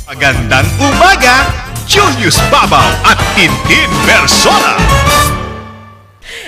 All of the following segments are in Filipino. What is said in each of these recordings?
Magandang umaga, Julius Babaw at Tintin Persona.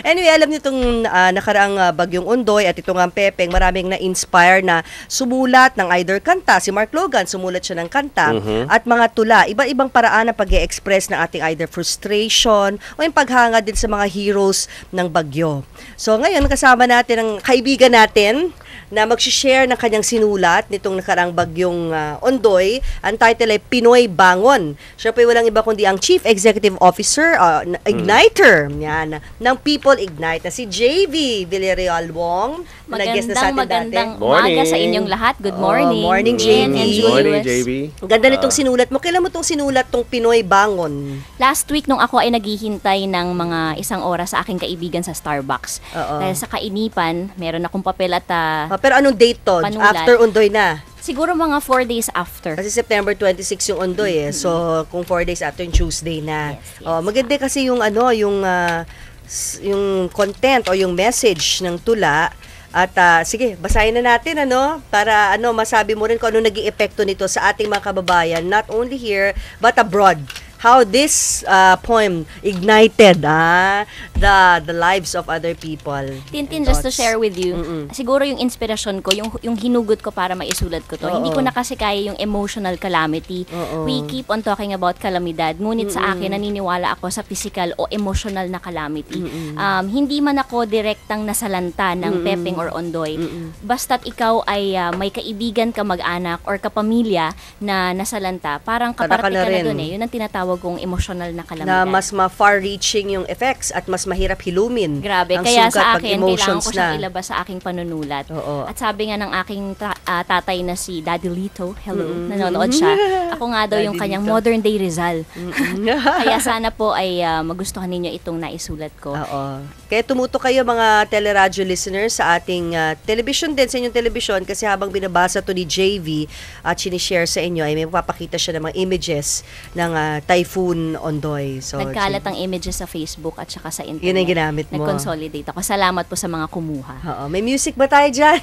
Anyway, alam niyo itong nakaraang bagyong Ondoy at itong ang Pepeng, maraming na-inspire na sumulat ng either kanta. Si Mark Logan, sumulat siya ng kanta at mga tula. Iba-ibang paraan ng pag-e-express ng ating either frustration o yung paghanga din sa mga heroes ng bagyo. So ngayon, kasama natin ang kaibigan natin na mag-share ng kanyang sinulat nitong nakaraang bagyong Ondoy. Ang title ay Pinoy Bangon. Siya po walang iba kundi ang Chief Executive Officer, Igniter, yan, ng People Ignite na si JV Villarreal Wong. Magandang umaga sa inyong lahat. Good morning. Morning, JV. Morning, JV. Ang ganda nitong sinulat mo. Kailan mo itong sinulat, tong Pinoy Bangon? Last week nung ako ay naghihintay ng mga isang oras sa aking kaibigan sa Starbucks. Dahil sa kainipan, meron akong papel at pero anong date to? panulat. After Ondoy na? Siguro mga 4 days after. Kasi September 26 yung Ondoy So kung 4 days after yung Tuesday na. Yes. Maganda kasi yung yung content o yung message ng tula. At sige, basahin na natin para masabi mo rin kung ano naging epekto nito sa ating mga kababayan, not only here but abroad. How this poem ignited the lives of other people. Tintin, just to share with you, siguro yung inspirasyon ko, yung hinugot ko para maisulat ko to. Hindi ko na kasi kaya yung emotional calamity. We keep on talking about kalamidad. Ngunit sa akin, naniniwala ako sa physical o emotional na calamity. Hindi man ako direktang nasalanta ng Pepeng or Ondoy. Basta't ikaw ay may kaibigan ka, mag-anak or kapamilya na nasalanta, parang kaparte ka na dun Yun ang tinatawag kong emotional na Na kalamidad. mas far-reaching yung effects at mas mahirap hilumin. Grabe, ang kaya sugat sa pag akin, emotions kailangan ko siyang na. ilabas sa aking panunulat. Oo. At sabi nga ng aking tatay na si Daddy Lito, hello, nanonood siya. Ako nga daw yung Daddy kanyang Lito. modern day Rizal. Kaya sana po ay magustuhan ninyo itong naisulat ko. Oo. Kaya tumuto kayo mga teleradyo listeners sa ating television din, sa inyong television, kasi habang binabasa to ni JV at sinishare sa inyo, ay may mapapakita siya ng mga images ng Typhoon Ondoy. So, Nagkalat JV. ang images sa Facebook at saka sa internet. Yun ang ginamit mo. Nag-consolidate ako. Salamat po sa mga kumuha. Oo. May music ba tayo dyan?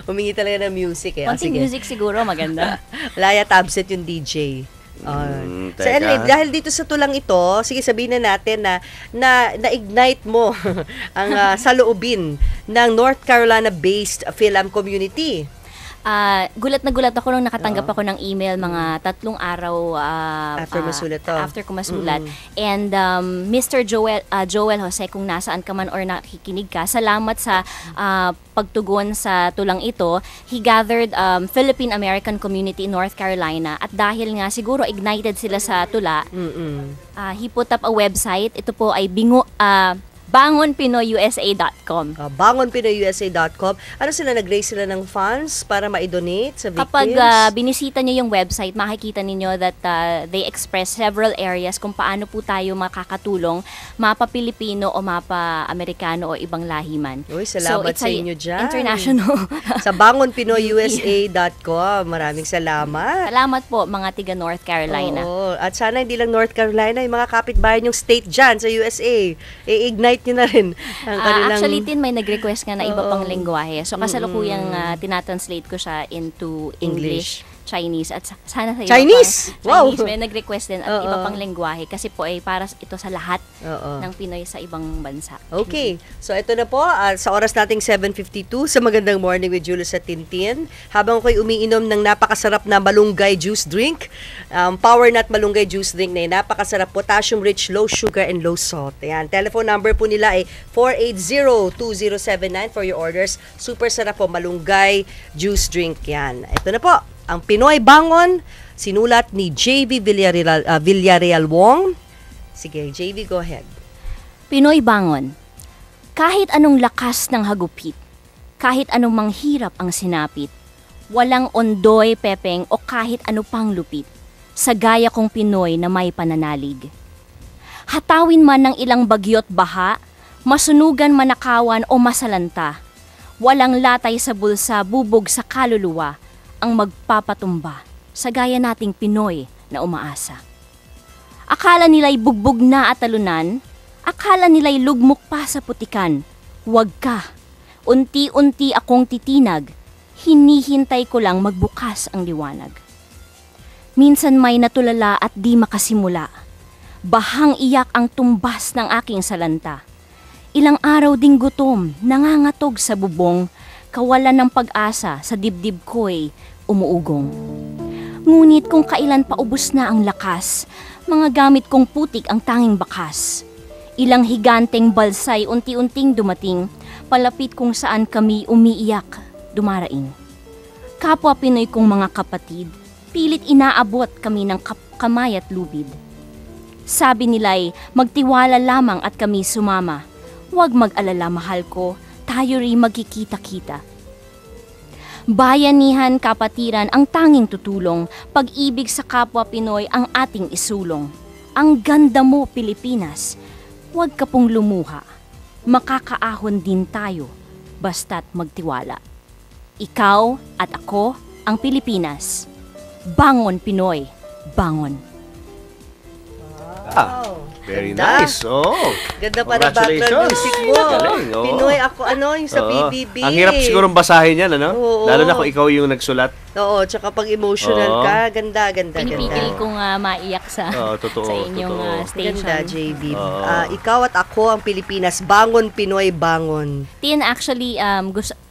Humingi talaga ng music Konting music siguro, maganda. Layat absent yung DJ. So Teka. anyway, dahil dito sa tulang ito, sige sabihin na natin na-ignite mo ang saloobin ng North Carolina-based film community. Gulat na gulat ako nung nakatanggap ako ng email mga 3 araw After masulat to. after ko masulat. And Mr. Joel Jose, kung nasaan ka man or nakikinig ka, salamat sa pagtugon sa tulang ito. He gathered Philippine-American community in North Carolina at dahil nga siguro ignited sila sa tula, he put up a website. Ito po ay bangonpinoyusa.com. Bangonpinoyusa.com. Ano sila, nag-raise sila ng funds para ma-donate sa victims? Kapag binisita nyo yung website, makikita ninyo that they express several areas kung paano po tayo makakatulong, mapa-Pilipino o mapa-Amerikano o ibang lahi man. Uy, salamat sa inyo dyan. International. Sa bangonpinoyusa.com. Maraming salamat. Salamat po mga tiga North Carolina. Oo. At sana hindi lang North Carolina, yung mga kapitbahay yung state dyan sa USA. I-ignite nyo na rin ang kanilang... Actually, may nag-request nga na iba pang lengguwahe. So, kasalukuyang tinatranslate ko siya into English, Chinese, at sana sa iba Chinese? pang... Wow! Chinese, may nag-request din at iba pang lengguwahe kasi po ay para ito sa lahat ng Pinoy sa ibang bansa. Okay. So, ito na po. Sa oras nating 7:52 sa Magandang Morning with Julius at Tintin. Habang ako'y umiinom ng napakasarap na malunggay juice drink, Power Nut malunggay juice drink na yun, napakasarap, potassium-rich, low sugar, and low salt. Ayan. Telephone number po nila ay 480-2079 for your orders. Super sarap po, malunggay juice drink. Yan. Ito na po. Ang Pinoy Bangon, sinulat ni JV Villarreal Wong. Sige, JV, go ahead. Pinoy Bangon. Kahit anong lakas ng hagupit, kahit anong manghirap ang sinapit, walang Ondoy, Pepeng o kahit ano pang lupit, sa gaya kong Pinoy na may pananalig. Hatawin man ng ilang bagyo't baha, masunugan manakawan o masalanta, walang latay sa bulsa, bubog sa kaluluwa, ang magpapatumba sa gaya nating Pinoy na umaasa. Akala nila'y bugbog na at talunan, akala nila'y lugmok pa sa putikan. Huwag ka, unti-unti akong titinag, hinihintay ko lang magbukas ang liwanag. Minsan may natulala at di makasimula. Bahang iyak ang tumbas ng aking salanta. Ilang araw ding gutom, nangangatog sa bubong, kawalan ng pag-asa sa dibdib ko'y umuugong. Ngunit kung kailan pa ubos na ang lakas, mga gamit kong putik ang tanging bakas. Ilang higanteng balsay unti-unting dumating, palapit kung saan kami umiiyak, dumaraing. Kapwa Pinoy kong mga kapatid, pilit inaabot kami ng kamay at lubid. Sabi nila'y magtiwala lamang at kami sumama. Huwag mag-alala, mahal ko, tayo rin magkikita-kita. Bayanihan, kapatiran ang tanging tutulong, pag-ibig sa kapwa Pinoy ang ating isulong. Ang ganda mo, Pilipinas, huwag ka pong lumuha. Makakaahon din tayo, basta't magtiwala. Ikaw at ako ang Pilipinas. Bangon, Pinoy, bangon. Very Ganda. nice. Oh. Ganda pa ng background music mo. Galing, oo. Pinoy ako, yung sa Oo. PBB. Ang hirap siguro basahin yan, ano? Oo. Lalo na kung ikaw yung nagsulat. Oo, tsaka pag emotional Oo. ka, ganda. Pinipigil kong maiyak sa, Oo, totoo, sa inyong totoo. station. Ganda, JV. Oo. Ikaw at ako ang Pilipinas. Bangon, Pinoy, bangon. Tin, actually,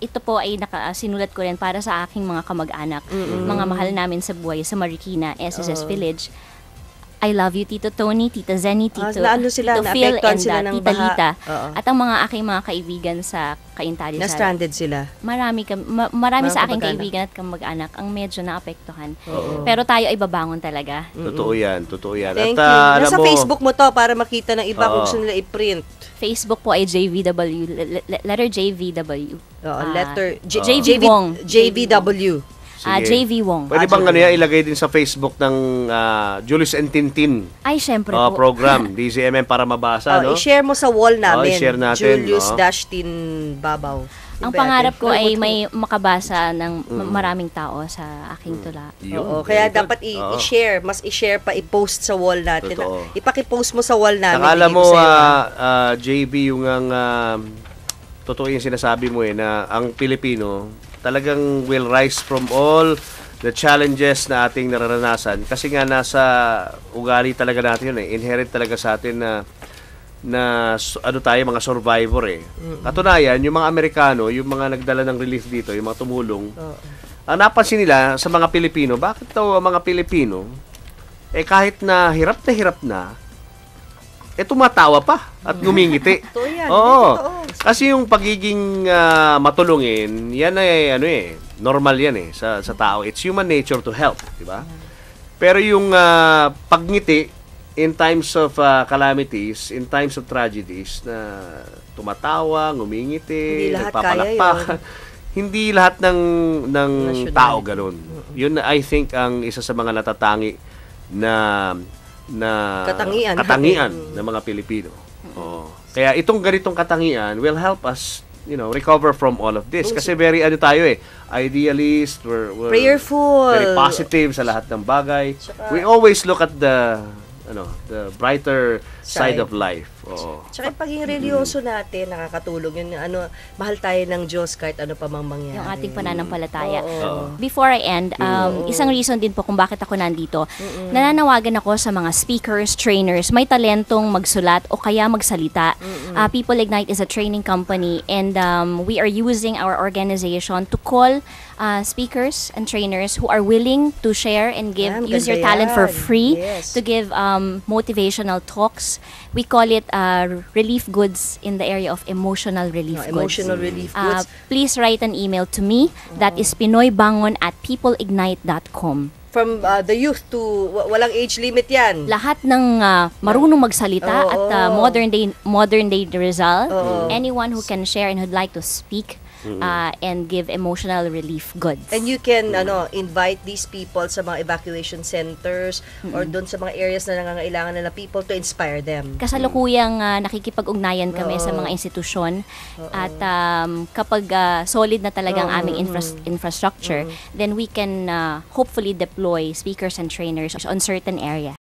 ito po ay sinulat ko rin para sa aking mga kamag-anak, mga mahal namin sa buhay sa Marikina, SSS Village. I love you, Tito Tony, Tita Zenny, Tito, naano sila, Tito Phil, naapektuhan and sila ng Tita baha. Lita. Oo. At ang mga aking mga kaibigan sa Kainta Rizal. Na-stranded sila. Marami Mga sa aking kamag-anak. kaibigan at kamag-anak ang medyo naapektuhan. Pero tayo ay babangon talaga. Totoo yan, totoo yan. Thank At, you. alam Nasa mo, Facebook mo to para makita ng iba kung Oo. gusto nila i-print. Facebook po ay JVW, letter JVW. Oo, letter JV Wong. JVW. sige. JV Wong. Pwede bang ano yan, ilagay din sa Facebook ng Julius and Tintin Ay, syempre po. program, DZMM para mabasa, no? I-share mo sa wall namin. i-share natin, Julius-Tin Babaw. Ang pangarap ko ay may makabasa ng maraming tao sa aking tula. Yun, Oo, very kaya good. dapat Oo. i-share, mas i-share pa, i-post sa wall natin. Totoo. Ipaki-post mo sa wall namin. Nakala bigay mo, ko sa'yo, JB, yung totoo yung sinasabi mo na ang Pilipino talagang will rise from all the challenges na ating nararanasan. Kasi nga nasa ugali talaga natin yun Inherent talaga sa atin na ano tayo, mga survivor Katunayan, yung mga Amerikano, yung mga nagdala ng relief dito, yung mga tumulong, ang napansin nila sa mga Pilipino, bakit daw ang mga Pilipino, kahit na hirap na, tumatawa pa at ngumingiti. Totoo yan. Oo. Totoo. Kasi yung pagiging matulungin, yan ay normal yan sa tao. It's human nature to help, di ba? Pero yung pagngiti in times of calamities, in times of tragedies, na tumatawa, ngumingiti, Hindi lahat nagpapalakpakan. Hindi lahat ng National. tao ganun. Yun I think ang isa sa mga natatangi na Katangian. ng mga Pilipino. Kaya itong ganitong katangian will help us, recover from all of this. Kasi very tayo idealist, we're Prayerful. very positive sa lahat ng bagay. Tsaka- We always look at the brighter side Side. of life. Oo. Tsaka yung pagiging religyoso natin, nakakatulong. Yun, mahal tayo ng Diyos kahit ano pa mang mangyari. Yung ating pananampalataya. Oo. Before I end, isang reason din po kung bakit ako nandito, nananawagan ako sa mga speakers, trainers, may talentong magsulat o kaya magsalita. People Ignite is a training company and we are using our organization to call speakers and trainers who are willing to share and use your ganda talent for yan. free Yes. to give motivational talks. We call it relief goods in the area of emotional relief goods. Emotional relief goods. Please write an email to me. That is pinoybangon@peopleignite.com. From the youth to walang age limit yan. Lahat ng marunong magsalita Oo. at modern day Rizal, Oo. anyone who can share and who'd like to speak and give emotional relief goods. And you can invite these people sa mga evacuation centers or doon sa mga areas na nangangailangan na people to inspire them. Kasalukuyang nakikipag-ugnayan kami sa mga institusyon at kapag solid na talaga ang aming infrastructure, then we can hopefully deploy speakers and trainers on certain area.